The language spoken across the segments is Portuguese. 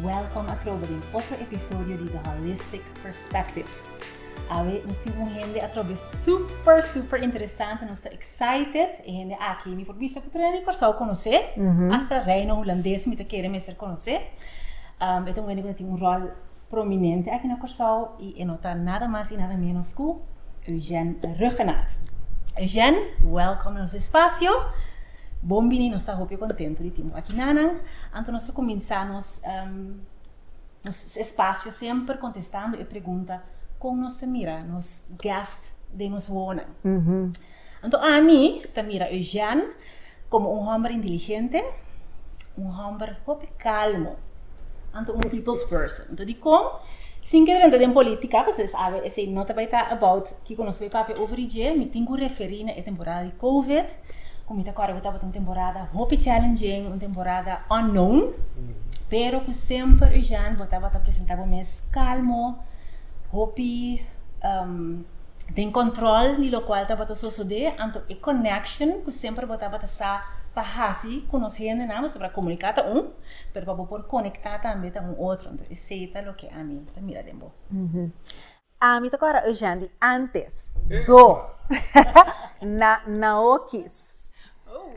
welcome a trobo din outro episódio de The Holistic Perspective. Nós temos gente a trobo super interessante, nós estamos excited e gente aqui me por vista para treinar para só conhecer, hasta reino holandês me quer me ser conhecer. Então ele tem rol prominente aqui no Corsal e não está nada mais e nada menos que Eugène Ruggenaat. Eugène, welcome no nosso espaço. Bom bem, nós estamos muito contentes de ter aqui Nana. Então nós começamos nosso espaço sempre contestando e pergunta como nós mira, nos gastos de nos wonen. Então a mim, mira Eugène como homem inteligente, homem muito calmo, então people's person. Então de como sem querer entrar em política, vocês sabem, essa nota vai estar about que conosco papo over o dia, me tenho referir na temporada de COVID. Como agora estava uma temporada muito challenging, uma temporada unknown, pero que sempre o Jean estava apresentando mais calmo, muito tem controle do qual estava a suceder, então a connection que sempre estava a fazer com nós gente não sobre comunicar pero para poder conectar também com outro, então isso é o que a mim mira dembo. A mim agora o Jean antes do na okis.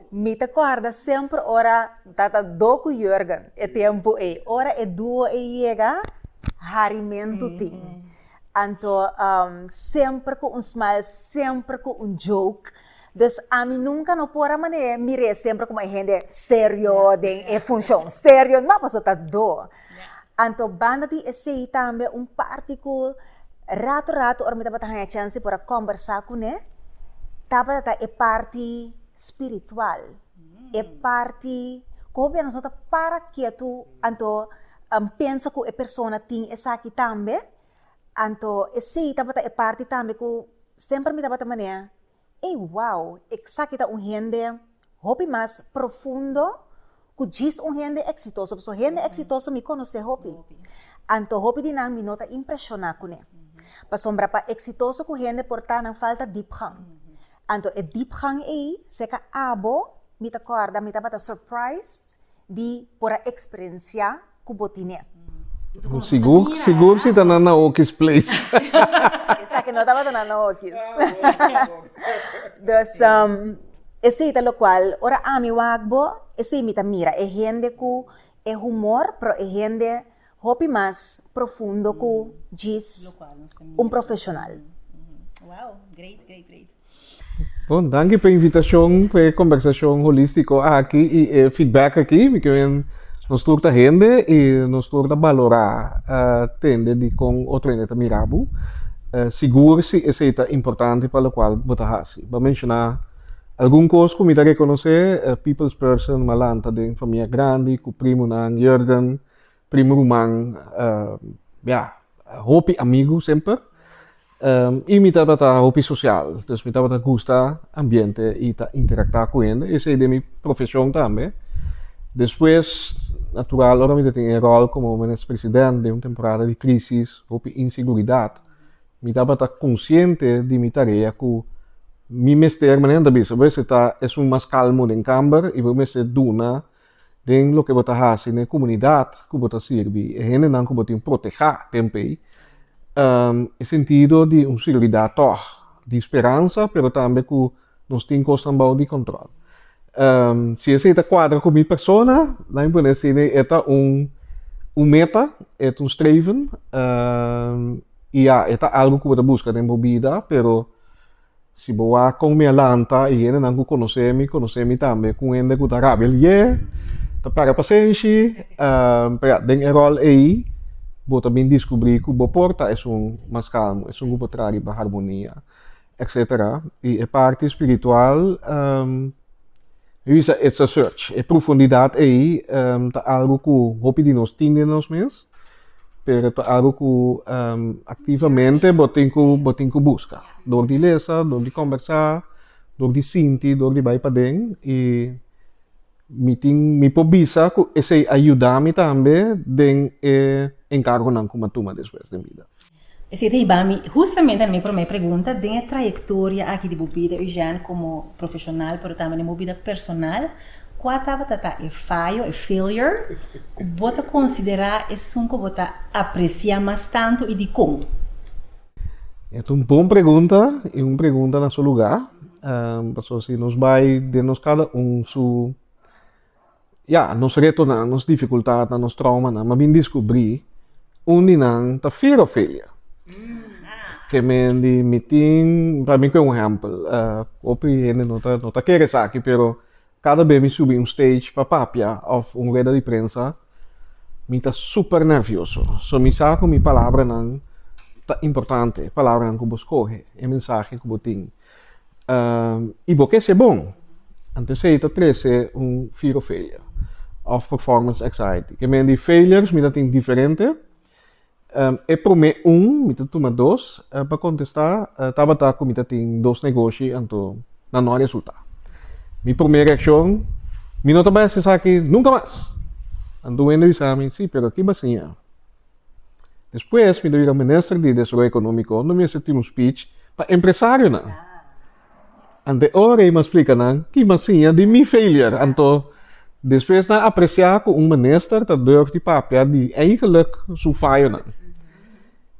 Me acorda sempre ora tata doku Jürgen e tempo ora e duo e chega harimento ting. Anto sempre com smile, sempre com joke. Dus a mim nunca não pora maneira mire sempre como gente sério de função sério não passou tá do. Anto banda de esse também particular rato ora me dá para a chance para conversar com ele. Tava é parte espiritual, é parte como nós para que tu anto pensa que a pessoa tem essa aqui também, anto esse é parte também que sempre me dá maneira, wow, essa aqui tá gente hobby mais profundo, que diz gente exitoso, so gente exitoso me conhece hobby, anto hobby de não me nota impressionar com ele, para sombra para exitoso com gente portar não falta diepgang. Anto e diepgang seka abo mita acorda mita bata surprised di pora experiência kubotine. Seguro se tá na Okis place. Essa que não tava na Okis. Dus esse ita lo qual ora ami wagbo esse mita mira e gente ku e humor pro e gente hopi mais profundo ku diz profissional. Wow, great. Bom, danke pela invitação, pela conversação holística aqui e feedback aqui, porque nós toca gente e nós toca valorar tende de com outro ente mirabo. Seguro se esse é importante para o qual botar assim. Vou mencionar algum coisa que me dá reconhecer people's person malanta de família grande, com primo nan Jürgen, primo Roman, hopi amigo sempre. E me estava a hobby social, dus me estava a gostar ambiente e a interactuar com ele. Essa é de minha profissão também. Depois, natural, agora me tenho rol como ministro-presidente de uma temporada de crise, hobby insegurança. Me estava a consciente de minha tarefa que me mestre maneira de saber se está é mais calmo em câmara e vou mestre duna de lo que vou fazer na comunidade que vou servir e gente não que vou proteger também. Sentido de solidariedade, de esperança, mas também que nós temos constante de controle. Se esse é quadro com minha pessoa, lá em Buenos Aires é meta, é streven, e é algo que eu busco em minha vida, mas se eu com minha lanta e ele não conhece-me também, com ele que está rebelde, para paciência, tem rol aí. Vou também descobrir que o porta é mais calmo, é grupo traz para harmonia, etc. E a parte espiritual, isso é a search, é profundidade aí, é algo que hope de nós tem de nós mesmos, mas é algo que ativamente botem que busca, door de ler, door de conversar, door de sentir, door de vai para dentro e me pobisa que esse ajuda-me também de encargo não como toma depois de vida. Esse tema, justamente a minha pergunta, de a trajetória aqui de vida, Eugène como profissional, mas também de vida personal, qual tata é falho, é failure, que bota considerar é um que bota aprecia mais tanto e de como? É uma boa pergunta e uma pergunta no seu lugar. Porque se nos vai de nós cada su nos reto nos dificuldades, nos traumas, mas bem descobrir onde não tá fear of failure. Que me di meeting, para mim que é um exemplo. Opri não tá querendo aqui, pero cada vez me subi stage para papia of rueda de prensa, me tá super nervioso. So me saco minha palavra não tá importante, palavra não que eu escolhe, é mensagem que eu tenho. E porque é bom. Antes de ter fear of failure, of performance anxiety. Que me di failures me tem diferente. É para mim me toma dois para contestar. Tava com me tem dois negócios então não resultado. Minha primeira reação, me não trabalha se aqui nunca mais. Então eu exame, sim, pero aqui bacia. Depois me deu o ministro de Desenvolvimento Econômico, no meu sétimo speech para empresário não. Ante ora me explica não que bacia de minha failure. Então depois na apreciar com ministro da deur de papel de eigenlijk su falho não.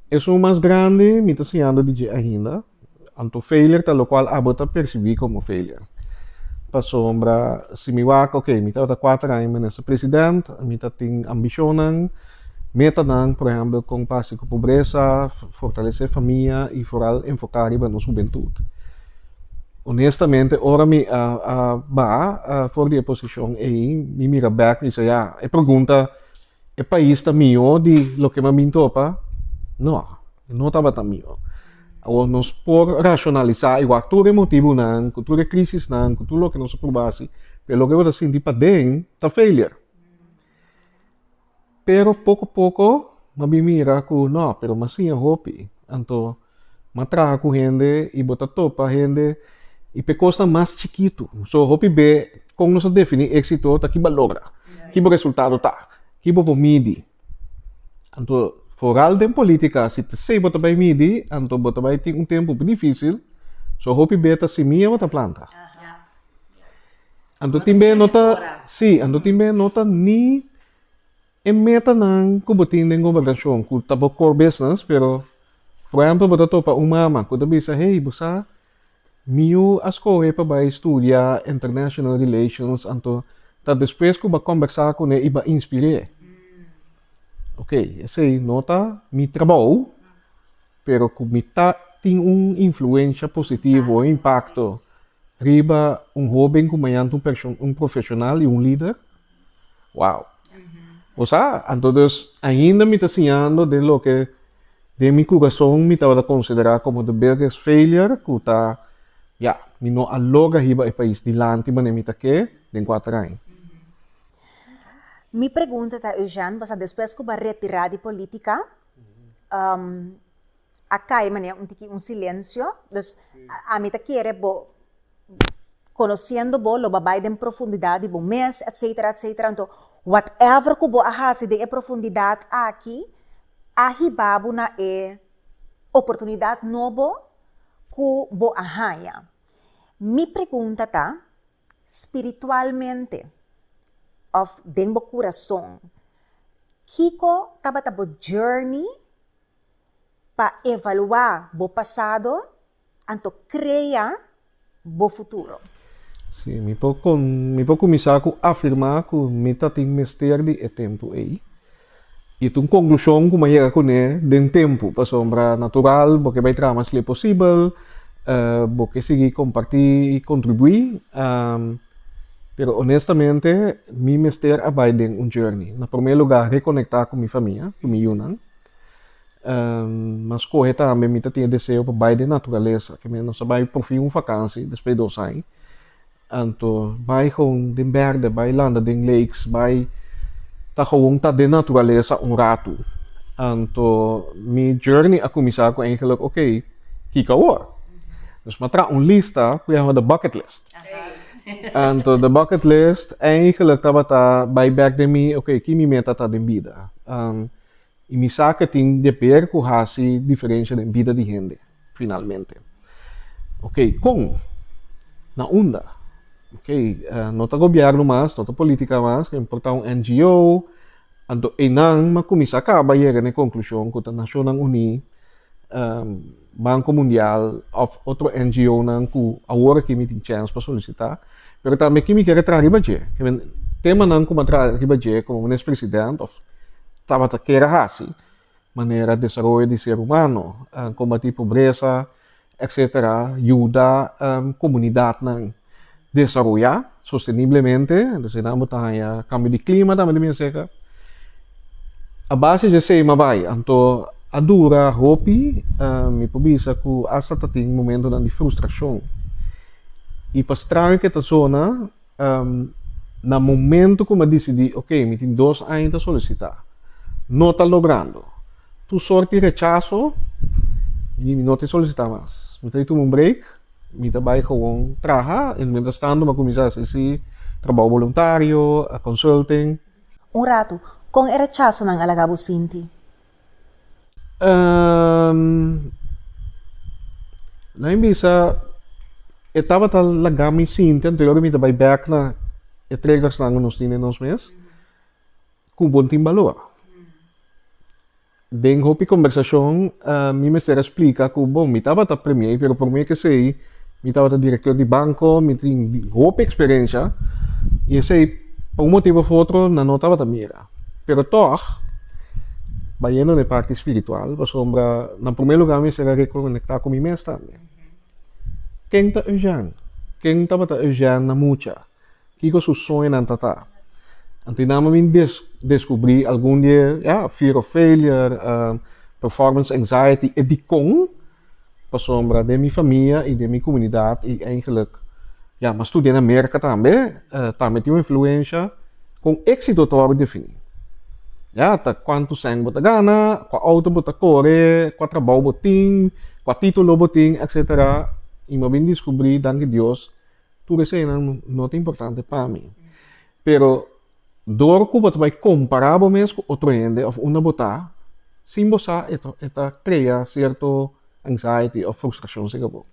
É o mais grande, me está ensinando de ainda. Então failure tal qual a bota perceber como failure. Para sombra, se me vai, ok, me está 4 anos nesse presidente, me tem ambição, meta não, por exemplo, combate com a pobreza, fortalecer a família e foral enfocar na nossa juventude. Honestamente, ora me for de posição aí, me mira back e diz, e pergunta, é país tá meu de lo que me mintopa? Não estava tão meu. Ou nos por racionalizar igual tudo é motivo não, tudo é crise não, tudo o que nós probase, pelo que eu senti para dentro, tá failure. Pero pouco a pouco, me mira que não, pero mas sim é hope. Então, matraca com gente e botar topa gente e pecosta mais chiquito. So hope be, como nós definir êxito, tá que logra, que o resultado tá, que o midi. Então foral de política, se você botar bem midi, então botar bem tem tempo difícil, so hope beta se minha outra planta. Então também nota, então também nota ni meta não que botin de governação, que tá core business, pero por exemplo botar topa mama, que tá bisa hey, busa mio escolhe para vai estudar international relations, então tá depois que vai conversar com ele e vai inspirar. Ok, esse nota mi trabalho, pero que me tem influência positiva, impacto, riba jovem como profissional e líder. Wow. O sea, entonces ainda me está ensinando de lo que de mi corazón me estaba a considerar como the biggest failure, que está, me não aloga riba o país dilante, mas me está que, de 4 anos. Mi pergunta tá, Eugênio, basta depois que eu retirar de política, acá é um silêncio, dus a mim tá querer bo conhecendo bo lo babai em profundidade, bo mês, etc, etc. Então, whatever que bo ahasi de profundidade aqui, ahibabo na oportunidade novo que bo ahaya. Mi pergunta tá, espiritualmente, of dentro do coração, Kiko tava journey para evaluar o passado, então criar o futuro. Sim, me pode começar a afirmar que me tem mestre de tempo aí. E tu conclusão que me chega com ele de tempo, para sombra natural, porque vai trabalhar mais possível, porque seguir compartilhar e contribuir. Pero honestamente, mi mestre vai em journey. Na primeiro lugar, reconectar com minha família, com minha Yunan. Mas corre também, me tinha desejo para vai de natureza, que me não vai por fim vacância, depois de 2 anos. Então, vai com de verde, vai landa de lakes, vai tá com de natureza rato. Então, mi journey a começar com eigenlijk, ok, kika war. Dus matra lista, que é bucket list. Então, the bucket list, eigenlijk estava bij back de mim, ok, que minha meta tá de vida. E me saca tem de per que hasi diferença de vida de gente, finalmente. Ok, como? Na onda, Ok, nota gobyerno mas, nota politika mas, que importa um NGO, anto inang makumisa acaba yera na conclusão que a Nações Unidas, Banco Mundial, of outro NGO nang ku agora que me tem chance para solicitar, pero também que me quer trazer baje, que tema nang ku matra baje como um ex-presidente of tabata queira hasi, maneira de desenvolvimento de ser humano, combater pobreza, etc., ajuda comunidade nang desarrollar sostenivelmente, entonces namo tayo cambio de clima, também de seca. A base de sei mabay, anto adura hopi, mi pobisa ku asa tating momento de frustração. E para estranho que ta zona, na momento que me decidi, ok, me tem 2 anos a solicitar, não está logrando. Tu sorte rechazo, e não te solicitar mais. Me tem um break, me trabalho gewoon trabalhar, e mientras tanto, me começar a fazer trabalho voluntário, a consulting. Rato, kung rechazo ng alagabo sinti? Na imbisa, estava talagami sinti, anterior me trabalho back na entregas na nos tine nos mês, com bom valor. Den hopi conversação, mi mestre explica que bom, me estava a premier, pero por mim que sei, me estava diretor de banco, me tem hopi experiência, e sei, por um motivo ou outro, não estava a mira. Pero toch, bayendo de parte espiritual, sombra, na primeiro lugar, me será reconectar com mi mestre também. Quem está usando? Quem estava usando na mucha? Kiko su sonho na tata. Antinama min descobrir algum dia, fear of failure, performance anxiety, e die kon, para sombra de minha família e de minha comunidade, e eigenlijk, mas estudei na América também, também tinha uma influência com êxito todo definir. Tá quanto sangue bota gana, qual auto bota corre, qual trabalho botin, qual título botin, etc. E me vim descobrir, danke Deus, tudo isso não é importante para mim. Pero, door que você vai comparar mesmo com outro gente, ou uma botar, sem você, cria certo anxiety ou frustração, se acabou.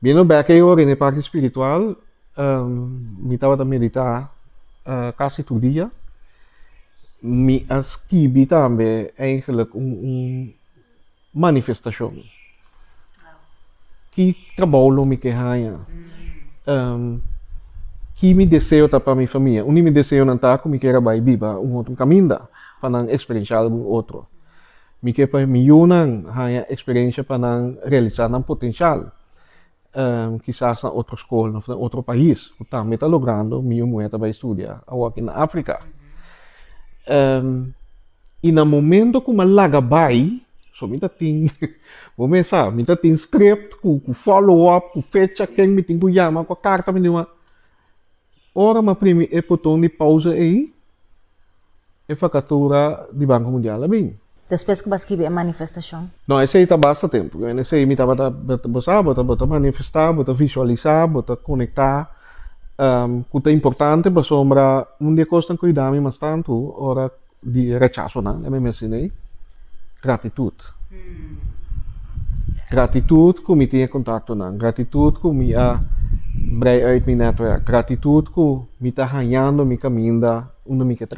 Vindo back eu na parte espiritual, me estava a meditar quase todo dia. Me esquibi também eigenlijk manifestação. Que trabalho me queria. Que me desejo para minha família. Me desejo não estar como me queira vai viva outro caminho para não experienciar algum outro. Me quer para me unir a experiência para não realizar um potencial. Quizás na outra escola, na outro país. Também está logrando, minha mulher vai estudar aqui na África. E no momento que me laga vai, so me tem, vou pensar, me tem script, com follow-up, com fecha, quem me tem que chamar, com a carta, me tem uma. Ora, ma primi e botão de pausa aí, e facatura do Banco Mundial, bem. Depois que você escreve a manifestação? Não, esse aí tá basta tempo. Esse aí me tá bota manifestar, bota visualizar, bota conectar. Que é importante para sombra dia costa cuidar mas tanto ora de rechazo não é mesmo assim gratitude que me tinha contato não gratitude que me brei uit mijn netwerk gratitude que me tá ganhando me caminho onde me quer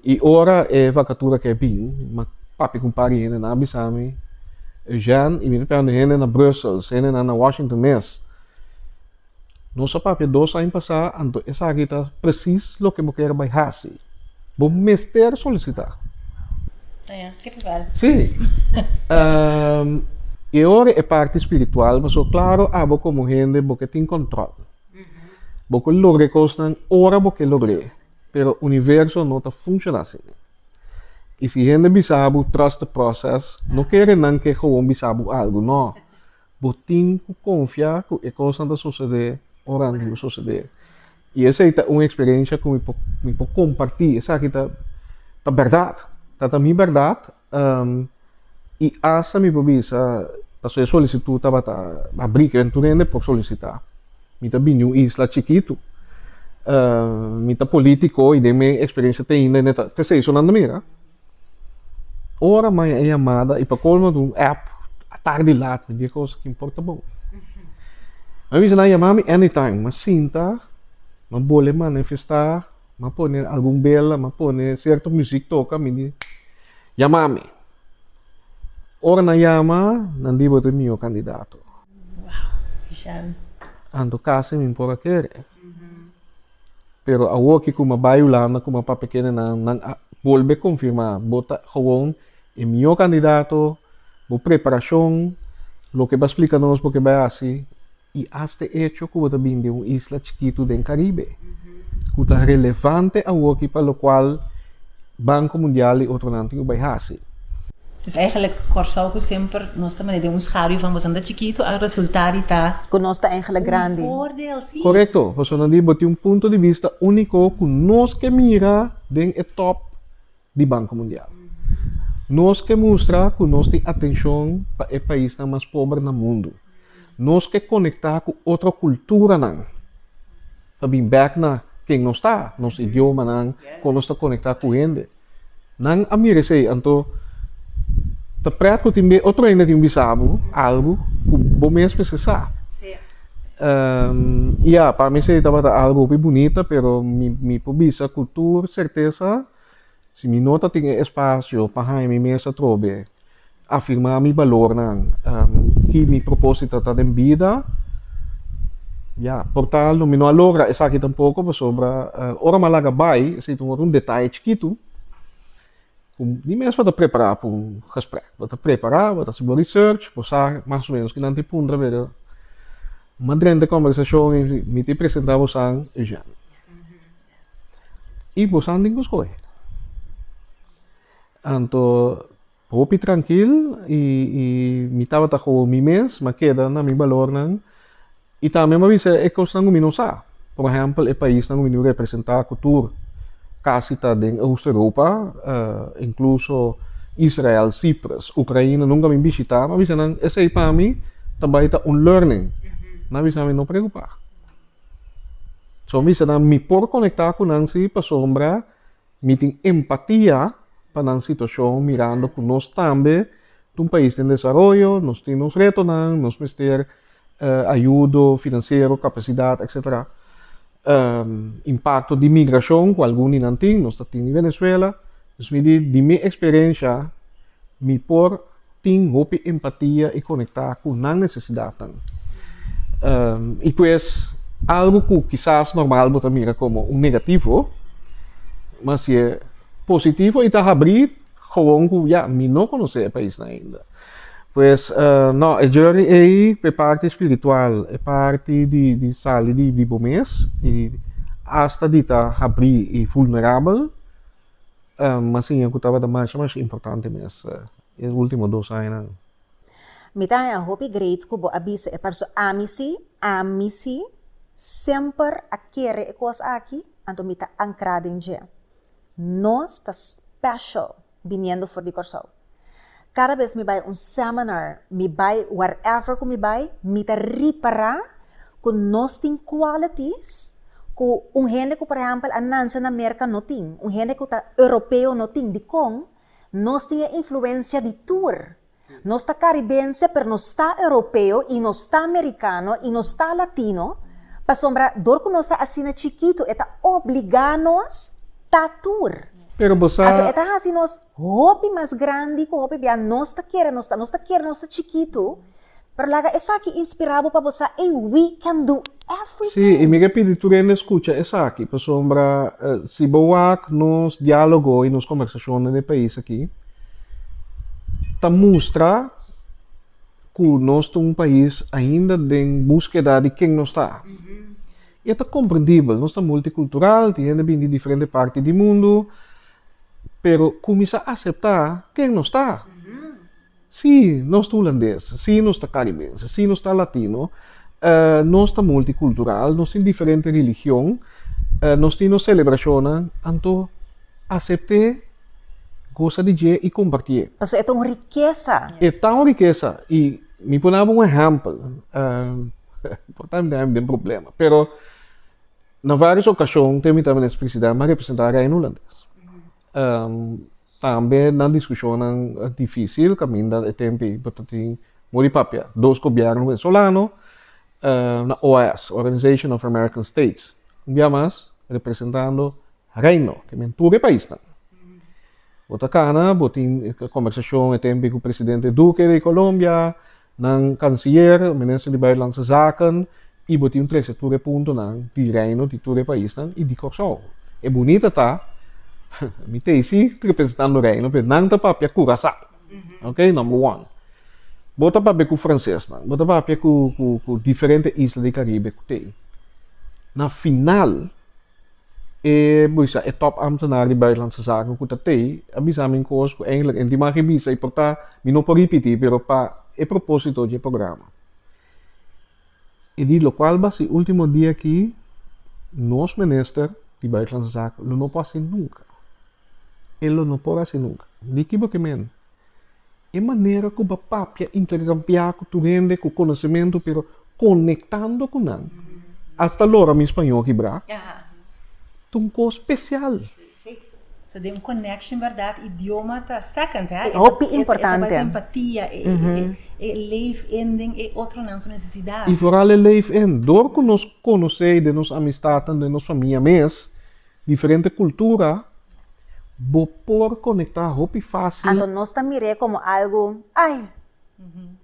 e ora é vacatura que é bem mas papi compare ele na Abisami Eugene e me depende ele na Brussels ele na Washington mês. Nossa papel 2 anos passar, então essa aqui está preciso o que eu quero fazer. Vou mestre solicitar. Que legal. Sim. E agora é parte espiritual, mas claro, vou como gente, porque tem controle. Porque logrei coisas, ora porque logrei. Pero o universo não está funcionando assim. E se gente bisabu trust the process, não quer não que gewoon bisabu algo, não. Você tem que confiar que a coisa está suceder. Orando suceder. E essa é uma experiência que me pode compartilhar. Essa aqui está verdade. Está a minha verdade. E essa me precisa, para sua solicitude, estava a abrir que por solicitar. Me está bem uma isla chiquito. Me está político e de minha experiência tem ainda. Te sei, isso não é mira. Ora, mas é chamada e para colmo de um app, a tarde lá, me diz coisa que importa bom. Mas bisa na mami anytime, mas sinta, mas boleh manifestar, mas pone algum bela, mas pone certa música toca, mini. Mami. Ora na yama, nandi bote mio candidato. Jean. Ando kasi min pora kere. Pero awo ki kuma bayo lang na kuma papekene nang bolbe confirmar, bota gewoon e mio candidato, bo preparação, lo que va explicarnos porque vai assim, e hasta hecho que bota bem de isla chiquito del Caribe, que tá relevante awo ki para lo qual Banco Mundial e outro nanting vai assim. Dus eigenlijk, Curaçao que sempre, nós também temos um schaduw van bastante chiquito, o resultado está Conosco eigenlijk grande. voordeel, sim. Correcto, você não diz bote ponto de vista único que nós que mira den e top di Banco Mundial. Nós que mostra que nós tem atenção para o país mais pobre no mundo. Nós que conectar com outra cultura não. Para vir back na quem nós está, nosso idioma não, quando nós está conectar com gente. Não a mira sei, então te praat com timbe outro ainda tem bisabo, algo, que bom mesmo precisar. Para mim sei estava algo bem bonita, pero mi pobisa cultura certeza se mi nota tem espaço para mi mesa trobe afirmar mi valor nan que mi propósito está em vida. Portal no mi não logra essa aqui tampouco, mas sobra ora malaga vai, esse tem um detalhe chiquito. Die mensen wat preparar para gesprek. Wat preparar, wat se research, posar mais ou menos que não te pundra ver. Uma grande conversação e me te apresentava sang Eugene. E você não tem escolher. Então, hopi tranquilo e me estava com mi mês, mas queda na mi valor não. E também me avisa é que não me não sabe. Por exemplo, o país não me representar a cultura. Casi está em Europa, incluso Israel, Cyprus, Ucrânia, nunca me visitar, mas não, esse aí para mim também está learning, não me não preocupar. So me por conectar com Nancy para sombra, me tem empatia para a situação, mirando que nós também, país em desenvolvimento, nós temos retos, nós temos ter ajuda financeira, capacidade, etc. Impacto de migração com algum inanting, nós estamos em Venezuela, então de minha experiência, me por ter empatia e conectar com a necessidade. E pues, algo que quizás normal você mira como negativo, mas se é positivo e está abrir, gewoon que me não conhece o país ainda. Pues, não, a journey é parte espiritual, é parte de sair de bom mês, e hasta de estar abrir e vulnerável, mas sim, eu estava mais importante mesmo, nos últimos 2 anos. Mitang a hopi great kubo abisa e parso amisi sempre a querer e coisa aqui, anto mita ancrado em dia. Nós está special viniendo for de Curaçao. Cada vez me vai seminar, me vai wherever que me vai, me tá reparar que nós tem qualities que gente que, por exemplo, a Nancy na América não tem, gente que tá europeu não tem, de com, nós tem influência de tour. Nós está caribense, pero nós está europeu, e nós está americano, e nós está latino, para sombra, dor que nós está assim chiquito, está obrigados a tour. Pero você... Então, assim, nós, hopi mais grande, hopi bia, nós está chiquito, pero laga, essa aqui inspirado para você, e we can do everything. Sim, e me repito, tu ainda escuta essa aqui, para sombra, se boa nos diálogo e nos conversações no país aqui, tá mostra que nós somos país ainda em búsqueda de quem nós está. E é compreendível, nós estamos multicultural, tem gente de diferentes partes do mundo, pero começa a aceitar quem nós está. Sim, nós estamos holandês, sim, nós estamos caribense, sim, nós estamos latino, nós estamos multicultural, nós temos diferentes religiões, nós temos celebrações, então aceite, gosta de dia e compartilhar. Mas é tão riqueza. É tão riqueza, e me ponava exemplo, portanto não tem problema, pero na várias ocasiões, temos também a presidente para representar em holandês. Também na discussão difícil, caminho de tempo, porque tem papel, 2 governos venezolanos, na OAS, Organization of American States. Kumbia mas, representando Reino, que é ture país na. Bota kana, botin conversação com o presidente Duque de Colômbia, ng canciller, ministro de Buitenlandse Zaken, e botin três ture ponto na di Reino, di ture país na, e di Corsol. É bonita tá, me tesi representando Reino, pero nang tapapia Curaçao. Ok, number one. Bota papia com francês na, bota papia com diferentes islas do Caribe que tem. Na final, é top ambtenaar die buitenlandse zaken goed dat te, abisamin koos ko eigenlijk en die mag ibisa iporta minopo ripiti pero pa e proposito de programa. E di lo qual ba si ultimo dia aqui nos minister die buitenlandse zaken lo no passa nunca. Ele não pode assim nunca. Di que porque men. É maneira que o papia intercambiar com tu rende com conhecimento pero conectando com nan. Hasta lora mi espanhol que bra. Tunco especial. Sim. So tem connection, verdade? Idioma tá second, hè? É importante. Empatia, leefending, é outra nossa necessidade. E vooral el leef in. Door que nos conhecer de nos amistad de nos família mes, diferente cultura, bo por conectar hopi fácil. Então nós também miramos como algo, ai,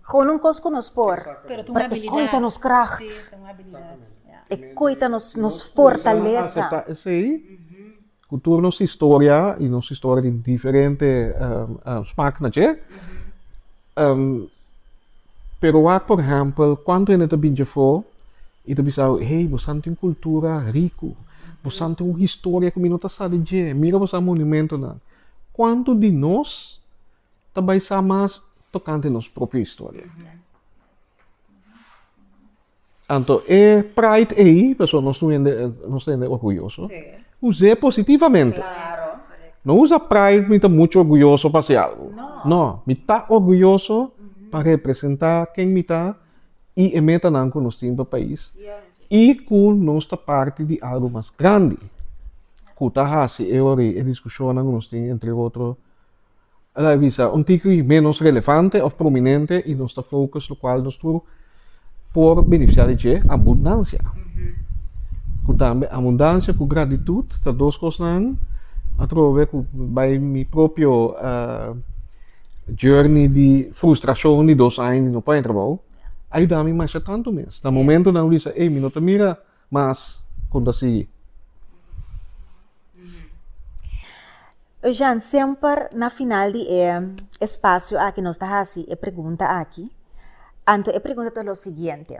gewoon een kost nos por. Pero tu uma habilidade. Coita nos kracht. Sim, tem uma habilidade. E coita nos fortaleza. Essa aí, cultura nossa história e nossa história de diferente smaak na je. Pero há, por exemplo, quando a gente binge for, e tu bisa, hey, você tem uma cultura rico, você tem uma história que não está de je, mira você monumento na. Quanto de nós também mais tocante nossa própria história. Então, é pride aí, pessoal, nós estamos orgulhosos. Use positivamente. Claro. Não usa pride muito orgulhoso para ser algo. Não, me está orgulhoso para representar quem me está e emeta não com nós temos país. E com nossa parte de algo mais grande. Que está assim, a discussão que nós temos entre outros. Ela visa um tico menos relevante ou prominente e nosso focus, no qual nós temos por beneficiar de abundância. Também abundância com gratitude, tá duas coisas através by mi próprio journey de frustração de 2 anos no pai trabalho, ajuda-me mais tanto mesmo. No momento não diz, ei, me não te mira, mas quando assim. Jean, sempre na final de espaço aqui nós está assim, e pergunta aqui. Então, eu pergunto o seguinte: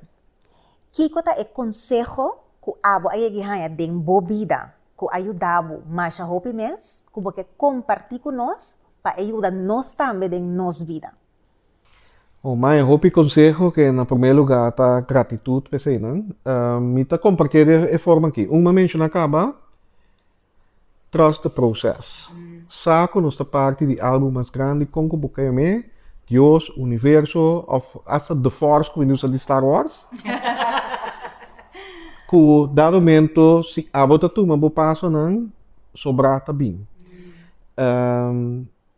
que é o conselho que abo aí ganha de bobida, que ajuda mais a hopi mes, que você compartilha com nós para ajudar nós também em nossa vida. O mais hopi conselho que na primeiro lugar tá gratitude para você, não? Me tá compartilhar de forma aqui. Uma menção acaba, trust the process. Saco nossa parte de algo mais grande com que você me Deus, universo, of hasta The Force, como usa de Star Wars. Que dado momento, se abota tu, mas passo não sobrar também.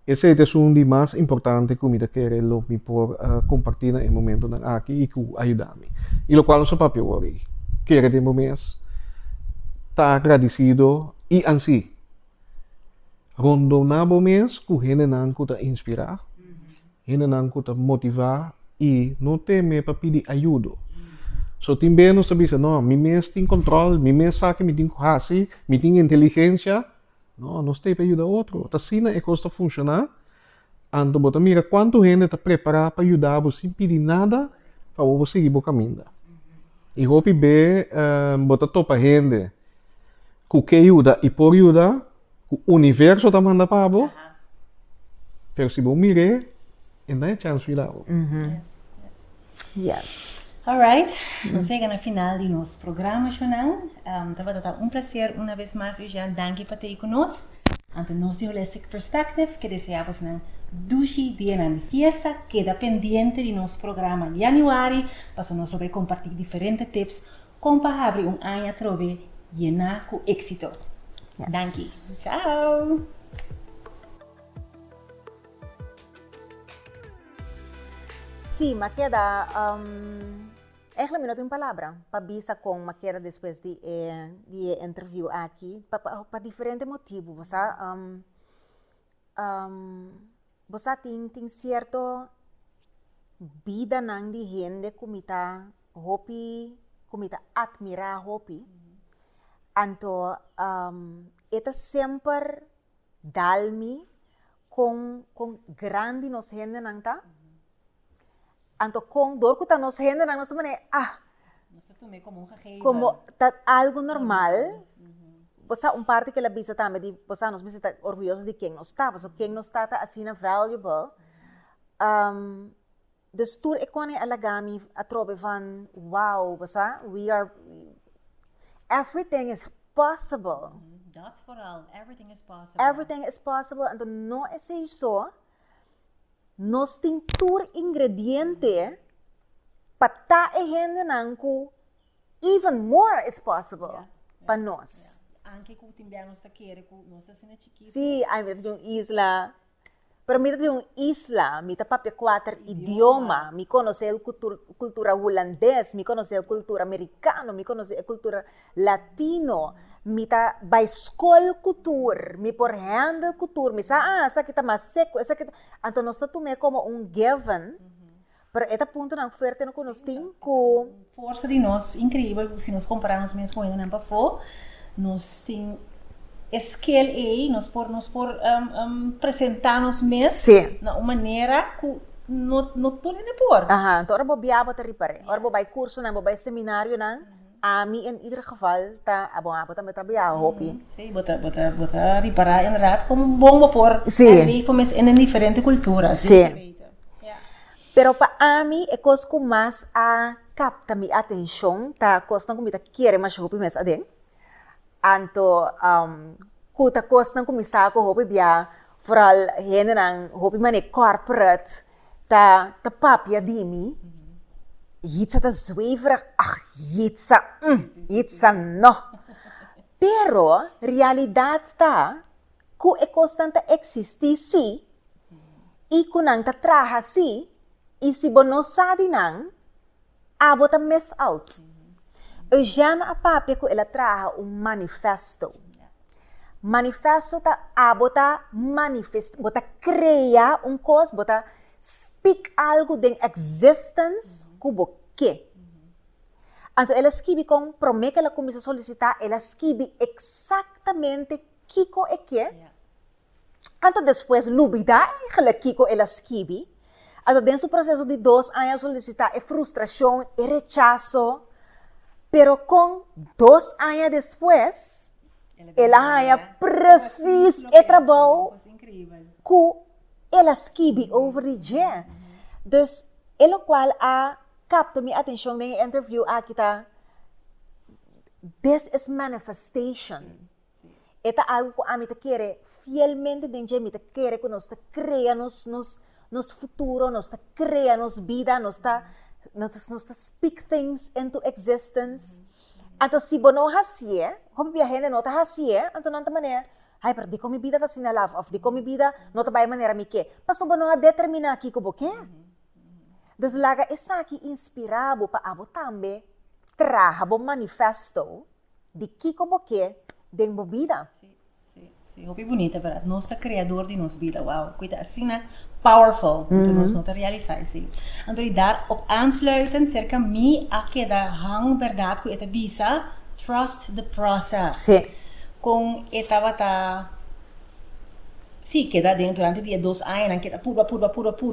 Esse é um dos mais importantes que eu quero me por compartilhar no momento aqui e que ajudar-me. E o qual nosso papel hoje, quero de momento, estar agradecido e assim, rondar momentos que o gente não está inspirar. Ele não te motivar e não teme para pedir ajuda. So também nós sabemos, não, me mesmo tem controle, me mesmo sabe que me tem coragem, me tem inteligência, não, nós temos para ajudar outro. Assim é que está funcionar. Então, você mira quanto gente está preparada para ajudar você sem pedir nada para você seguir o caminho. E hope be, você topa gente que ajuda e por ajudar, que o universo está mandando para você. Mas se você mira, and then chance final. Yes. Alright, nós chegamos no final de nosso programa, Jonan. Estava um prazer, uma vez mais, Jean, danke para ter conosco. Ante nosso Holistic Perspective, que desejamos um dushi dia de fiesta, queda pendiente de nosso programa de januário, para nós poder compartilhar diferentes tips, como para abrir ano trove llenar com êxito. Yes. Danke. Tchau. Sim, mas queda Eigenlijk minuto em palavra, para bisa com maquera depois de interview aqui, para diferente motivo, você tem certo vida nang di gente kumita hopi, kumita admira hopi, anto eta sempre dalmi com grande nos gente nang ta. Anto com dor que nos gente nang nos mané Você tomei como gegeven. como algo normal. Você parte que la bisa também de você nos bisa orgulhoso de quem nós está, so quem nós está assim valuable. Dus toen ik kwam in Alagami, atrobe van, wow, everything is possible. Dat vooral, everything is possible. Everything is possible. En dan no is zo, nos ting tour ingrediente, pata e hende nanku, even more is possible. Pa nos. Anche com o timbiano está querendo, com nossa cena chiquita. Sí, hay una isla. Pero mira de una isla, mita papia 4 idioma, mi conoce el cultura holandés, mi conoce el cultura americano, mi conoce el cultura latino, mita by school culture, mi por handle culture, mi sa kita mas seco, esa kita, anto nos tatume como un given, pero esta punto não fuerte no conosco com Força de nós, incrível, se nós compararmos mesmo com ele, não for, nós tem skill aí, nós por apresentar-nos mesmo Sim. na maneira que não tudo é por. Aha, então ora bobiaba te ripare. Ora bobai curso na bobai seminário na. Ami in ieder geval ta abong também tabia hopi. Sim, bota reparar inderdaad como bom por leven in diferente culturas. Sim. Pero pa ami e cos com mais a capta mi atenção, ta cos não comita querer mais hopi mes adem. Anto kuta kos nang kumisa ko hopi biya vooral hene nang hopi mane corporate ta papia dimi yitsa ta zweverig yitsa no pero realidad ta ku e constante existi si e kunang ta traha si e si bono sadi nang abota miss out. Eugênio Apapia ela traha manifesto. Manifesto ta abota manifest, bota cria coisa, bota speak algo de existence kubo que. Então ela escreve com promete que ela começa a solicitar, ela escreve exatamente kiko é que. Então depois lubida ela kiko ela escreve. Então dentro do processo de 2 anos solicitar é frustração, é rechazo. Pero com 2 anos depois, ela haya precis o trabalho que ela escreve over the year. Dus, elo qual capta minha atenção na interview aqui tá. This is manifestation. Esta algo que a mim te quer fielmente dentro me te quer que nós te cria nos futuro, nós te cria nos vida, nós te speak things into existence. Então, se você não hasie, como a gente não está hasie, então não tem maneira. Ai, pero di ko mi vida ta sinalaf of di ko mi vida não está bem maneira me que. Passo você não determinar aqui como que. Dus laga essa aqui inspirado para abo também traha bo manifesto de que como que den bo vida. Sim, hopi bonita, verdade. Nós está criador de nossa vida. Wow, cuida assim, né? Powerful, então nós não te realizar assim. Então daar op aansluiten, cerca mi a que da hang verdade com esta visa, trust the process. Sim. Com esta bata, sim, que da dentro durante dia 2 anos, que da pura,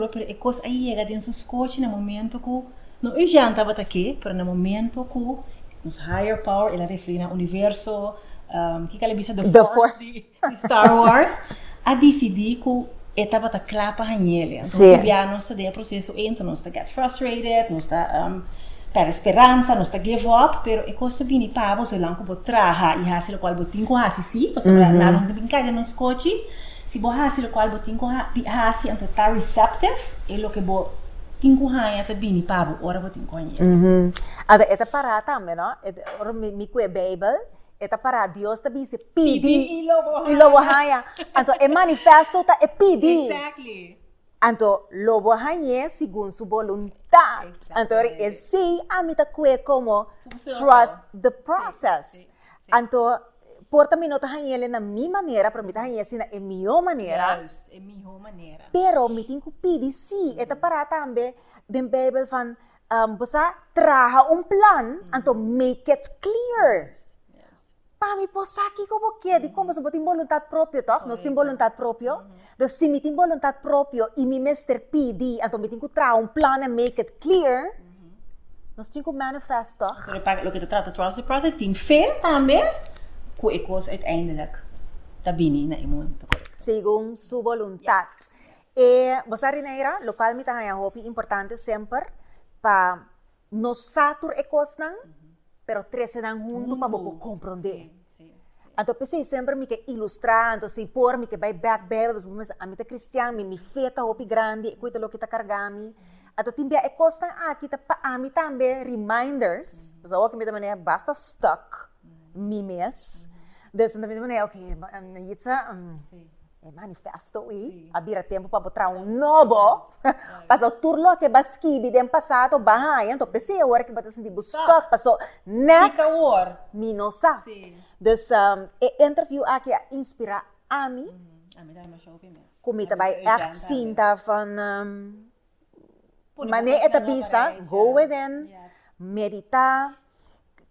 pero é coisa aí chega dentro dos coches no momento que não é já estava aqui, pero no momento que nos higher power, ela refere ao universo, que ela visa the force de Star Wars, a decidir que etapa ta clapa hanhele. Então, via nós está de processo então nós está get frustrated, nós está per esperança, nós está give up, pero é costa bini pa você lá com traha e hasi lo qual botin com hasi sim, você na não tem brincadeira nos coche, se bo hasi lo qual botin com hasi então tá receptive, é lo que bo tinko haya ta bini pa ora botin com hanhele. Ada eta para também, não? Ora mi que Bible eta para Dios ta bise pidi lobo haya. Anto e manifesto ta e pidi. Exactly. Anto lobo haya segundo su voluntad. that. Exactly. Anto esi amita kwe como Funciona. trust the process. Sí, sí, sí. Anto porta minuto hanyele na mi manera, pero mita hanyele sina e mio manera. Juist, in mijn maniera. Pero miting ko pidi si eta para tambe den Bible van basta traha plan anto make it clear. Yes. Pami po saki ko porque di como so botin voluntad propio toch? Nos tin voluntad propio. Dus si miting voluntad propio i mi Mr. PD anto miting ko traha plan and make it clear. Nos tin ko manifest toch? Pero lo que te trata trust the process, team fe también, que ikos uiteindelijk tabini na imun. Según su voluntad. E basta rineira, local mi tahaya hopi importante sempre pa no satur e cosnan, pero trece nang junto pa bobo comprender. Sí. Anto pesi sempre mi che ilustrar, anto si por mi che by back bebes, amita cristian, mi feta hopi grande, e kuita lo kita kargami. Anto timbia e costan kita pa ami tambe reminders, basta o mi tamane basta stuck mi mes. Dus dan tamane okay, yitsa manifesto Sì. abira tempo para botar novo. Passou turlo que baskibi den passato bahai, então pensei agora que batas de stock, passou next Fica war. minosa. Sim. Dus interview aqui a inspira ami, Ami dai ma show mesmo. comita by echt cinta van mane etabisa, go within, Yes. medita,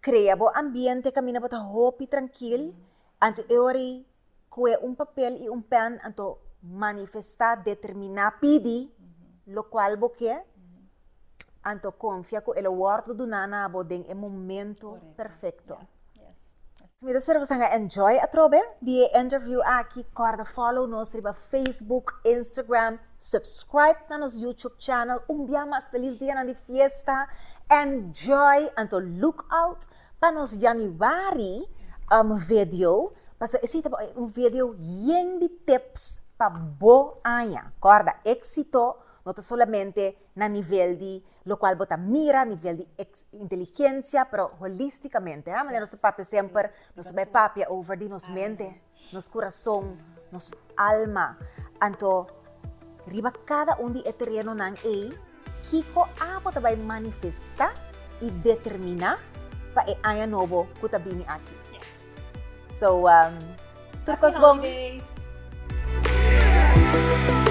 crea bo ambiente, camina bota hopi tranquil, anto eori kue papel e pen anto manifestar determinar pidi, lo qual boque anto confia ko el wordo do nana bo den e momento Correcto. perfecto. Yes. Mi espero que você enjoy a trobe die interview aqui, corda follow nos riba Facebook, Instagram, subscribe na nos YouTube channel. Dia mais feliz dia na di fiesta. Enjoy anto look out pa nos January video. Paso esse video yen de tips pa bo anya. Corda éxito não solamente na nível de lo qual bota mira, nível de inteligência, pero holisticamente. Mas nós papel sempre, nós vai papel over de nos mente, nos coração, nos alma. Anto riba cada de terreno nang kiko bota vai manifestar e determinar pa aya novo kutabini aqui. So, turcos bom. Happy holidays.